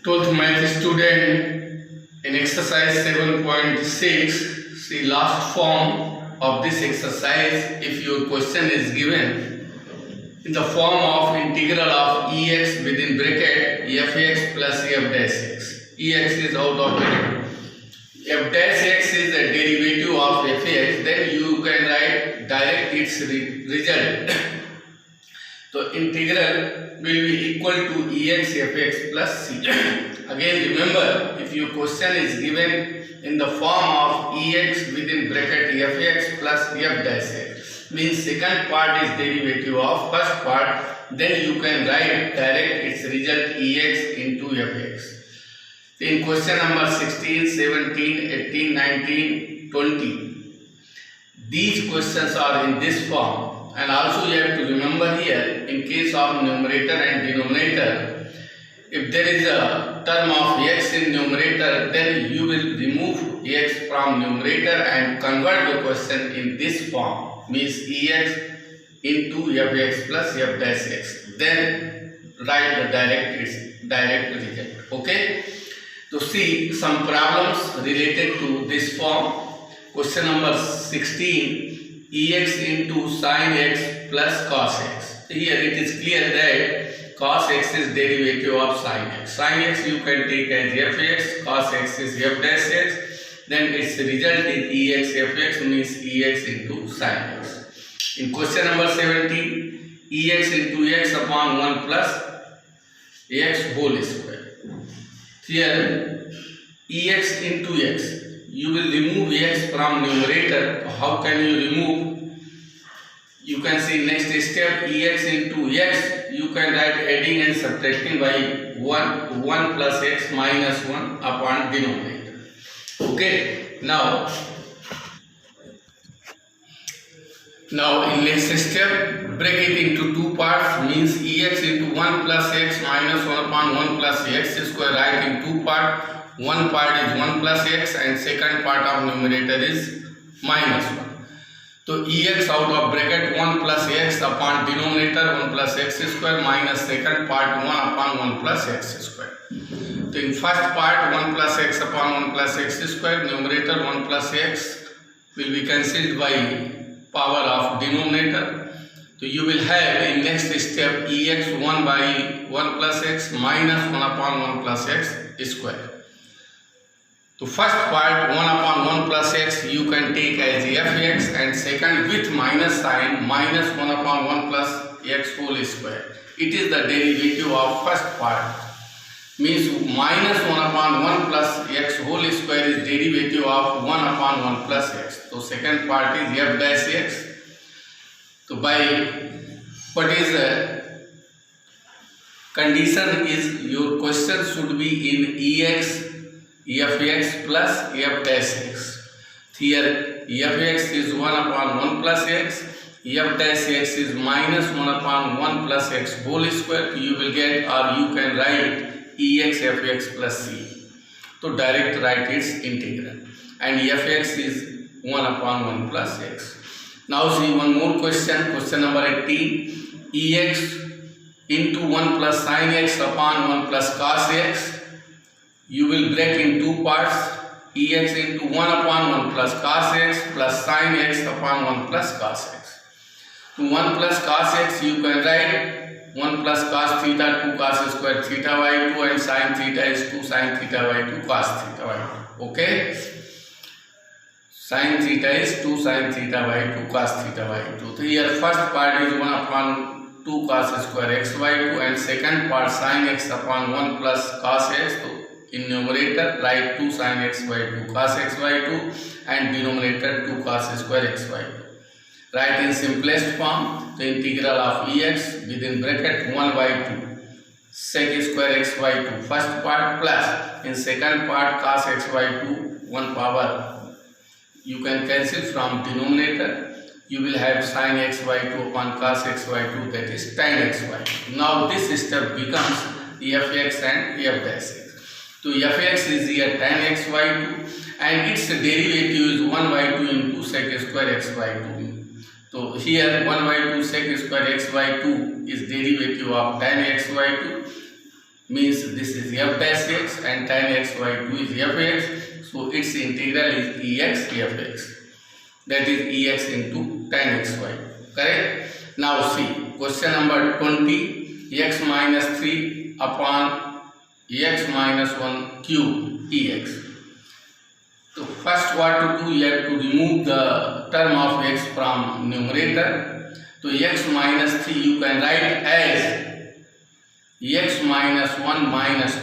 12th math student, in exercise 7.6, see last form of this exercise. If your question is given in the form of integral of ex within bracket fx plus f dash x. Ex is out of bracket, f dash x is a derivative of fx, then you can write direct its result. So integral will be equal to ex fx plus c. Again remember, if your question is given in the form of ex within bracket fx plus f dash x, means second part is derivative of first part, then you can write direct its result ex into fx. In question number 16, 17, 18, 19, 20, these questions are in this form. And also you have to remember here, in case of numerator and denominator, if there is a term of x in numerator, then you will remove x from numerator and convert the question in this form, means ex into fx plus f dash x. Then write the direct result. Okay. So see some problems related to this form. Question number 16. Ex into sin x plus cos x. Here it is clear that cos x is derivative of sin x. Sin x you can take as fx, cos x is f dash x, then its result is ex fx, means ex into sin x. In question number 17, ex into x upon 1 plus x whole square. Here ex into x, you will remove x from numerator. How can you remove? You can see next step, ex into x, you can write adding and subtracting by 1 plus x minus 1 upon denominator. Okay, now in next step, break it into two parts, means ex into 1 plus x minus 1 upon 1 plus x square, write in two parts. One part is 1 plus x and second part of numerator is minus 1. So ex out of bracket 1 plus x upon denominator 1 plus x square minus second part 1 upon 1 plus x square. So in first part 1 plus x upon 1 plus x square, numerator 1 plus x will be cancelled by power of denominator. So you will have in next step ex 1 by 1 plus x minus 1 upon 1 plus x square. So first part 1 upon 1 plus x you can take as fx, and second with minus sign minus 1 upon 1 plus x whole square. It is the derivative of first part, means minus 1 upon 1 plus x whole square is derivative of 1 upon 1 plus x. So second part is f dash x. So by what is the condition is your question should be in ex fx plus f dash x. Here fx is 1 upon 1 plus x, f dash x is minus 1 upon 1 plus x whole square. You will get, or you can write ex fx plus c. So direct write its integral, and fx is 1 upon 1 plus x. Now see one more question, question number 18. Ex into 1 plus sin x upon 1 plus cos x. You will break in two parts, ex into 1 upon 1 plus cos x plus sin x upon 1 plus cos x. To 1 plus cos x you can write 1 plus cos theta 2 cos square theta by 2, and sin theta is 2 sin theta by 2 cos theta by 2. Okay, sin theta is 2 sin theta by 2 cos theta by 2. So here first part is 1 upon 2 cos square x by 2, and second part sin x upon 1 plus cos x. So in numerator write 2 sin x by 2 cos x by 2, and denominator 2 cos square x by 2. Write in simplest form the integral of ex within bracket 1 by 2 sec square x by 2 first part, plus in second part cos x by 2 1 power. You can cancel from denominator. You will have sin x by 2 upon cos x by 2, that is tan x by 2. Now this step becomes fx and f dash x. So fx is here tan x by 2, and its derivative is 1 by 2 into sec square x by 2. So here 1 by 2 sec square x by 2 is derivative of tan x by 2. means this is f dash x and tan x by 2 is fx. So its integral is ex fx. That is ex into tan xy. Correct? Now see question number 20, x minus 3 upon x minus 1 cube ex. So first what to do, you have to remove the term of x from numerator. So x minus 3 you can write as x minus 1 minus 2.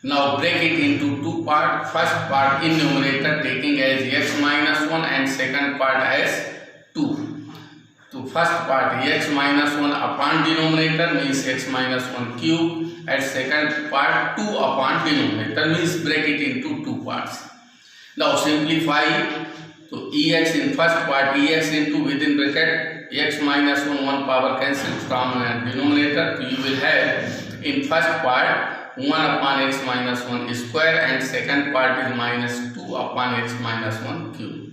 Now break it into two parts. First part in numerator taking as x minus 1 and second part as 2. So first part x minus 1 upon denominator means x minus 1 cube, and second part 2 upon denominator means break it into two parts. Now simplify. So ex in first part, ex into within bracket x minus 1 power cancel from denominator. So you will have in first part 1 upon x minus 1 square and second part is minus 2 upon x minus 1 cube.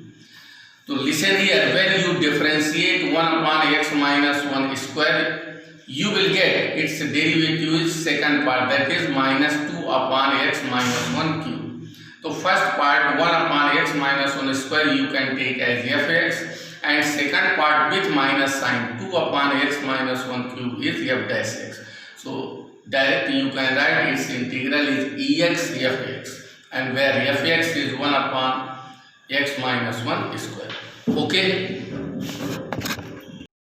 So listen here, when you differentiate 1 upon x minus 1 square, you will get its derivative is second part, that is minus 2 upon x minus 1 cube. So first part 1 upon x minus 1 square you can take as fx, and second part with minus sign 2 upon x minus 1 cube is f dash x. So directly you can write its integral is ex fx, and where fx is 1 upon x minus 1 square. Okay.